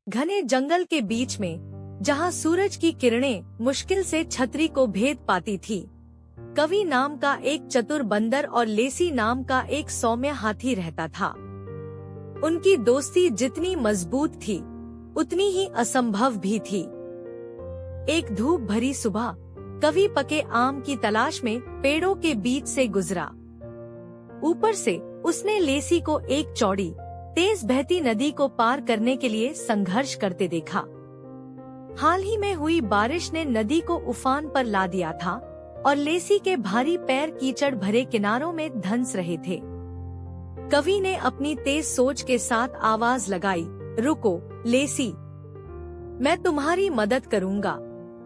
घने जंगल के बीच में, जहाँ सूरज की किरणें मुश्किल से छतरी को भेद पाती थी, कवि नाम का एक चतुर बंदर और लेसी नाम का एक सौम्य हाथी रहता था। उनकी दोस्ती जितनी मजबूत थी, उतनी ही असंभव भी थी। एक धूप भरी सुबह कवि पके आम की तलाश में पेड़ों के बीच से गुजरा। ऊपर से उसने लेसी को एक चौड़ी, तेज बहती नदी को पार करने के लिए संघर्ष करते देखा। हाल ही में हुई बारिश ने नदी को उफान पर ला दिया था और लेसी के भारी पैर कीचड़ भरे किनारों में धंस रहे थे। कवि ने अपनी तेज सोच के साथ आवाज लगाई, रुको लेसी, मैं तुम्हारी मदद करूंगा।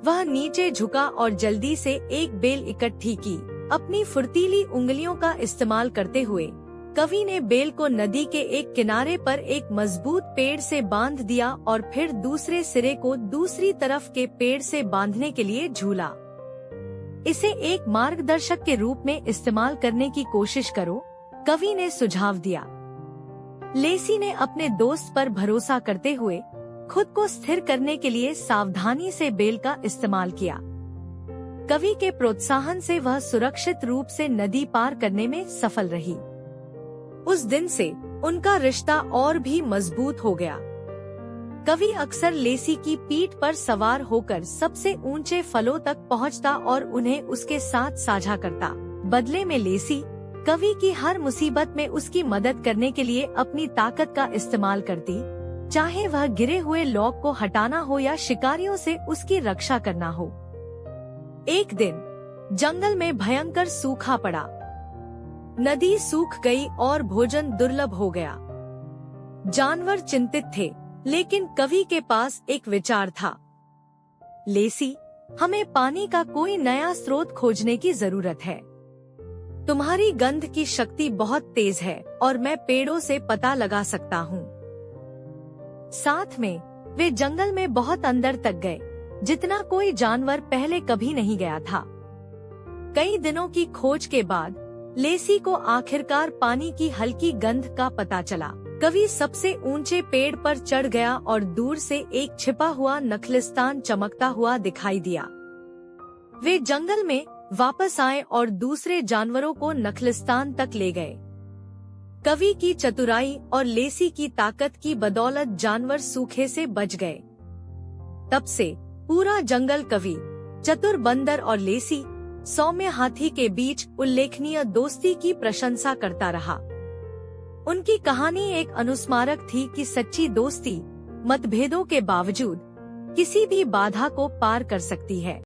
वह नीचे झुका और जल्दी से एक बेल इकट्ठी की। अपनी फुर्तीली उंगलियों का इस्तेमाल करते हुए कवि ने बेल को नदी के एक किनारे पर एक मजबूत पेड़ से बांध दिया और फिर दूसरे सिरे को दूसरी तरफ के पेड़ से बांधने के लिए झूला। इसे एक मार्गदर्शक के रूप में इस्तेमाल करने की कोशिश करो, कवि ने सुझाव दिया। लेसी ने अपने दोस्त पर भरोसा करते हुए खुद को स्थिर करने के लिए सावधानी से बेल का इस्तेमाल किया। कवि के प्रोत्साहन से वह सुरक्षित रूप से नदी पार करने में सफल रही। उस दिन से उनका रिश्ता और भी मजबूत हो गया। कवि अक्सर लेसी की पीठ पर सवार होकर सबसे ऊंचे फलों तक पहुंचता और उन्हें उसके साथ साझा करता। बदले में लेसी कवि की हर मुसीबत में उसकी मदद करने के लिए अपनी ताकत का इस्तेमाल करती, चाहे वह गिरे हुए लॉग को हटाना हो या शिकारियों से उसकी रक्षा करना हो। एक दिन जंगल में भयंकर सूखा पड़ा। नदी सूख गई और भोजन दुर्लभ हो गया। जानवर चिंतित थे, लेकिन कवि के पास एक विचार था। लेसी, हमें पानी का कोई नया स्रोत खोजने की जरूरत है। तुम्हारी गंध की शक्ति बहुत तेज है और मैं पेड़ों से पता लगा सकता हूँ। साथ में वे जंगल में बहुत अंदर तक गए, जितना कोई जानवर पहले कभी नहीं गया था। कई दिनों की खोज के बाद लेसी को आखिरकार पानी की हल्की गंध का पता चला। कवि सबसे ऊंचे पेड़ पर चढ़ गया और दूर से एक छिपा हुआ नखलिस्तान चमकता हुआ दिखाई दिया। वे जंगल में वापस आए और दूसरे जानवरों को नखलिस्तान तक ले गए। कवि की चतुराई और लेसी की ताकत की बदौलत जानवर सूखे से बच गए। तब से पूरा जंगल कवि, चतुर बंदर और लेसी, सौम्य हाथी के बीच उल्लेखनीय दोस्ती की प्रशंसा करता रहा। उनकी कहानी एक अनुस्मारक थी कि सच्ची दोस्ती मतभेदों के बावजूद किसी भी बाधा को पार कर सकती है।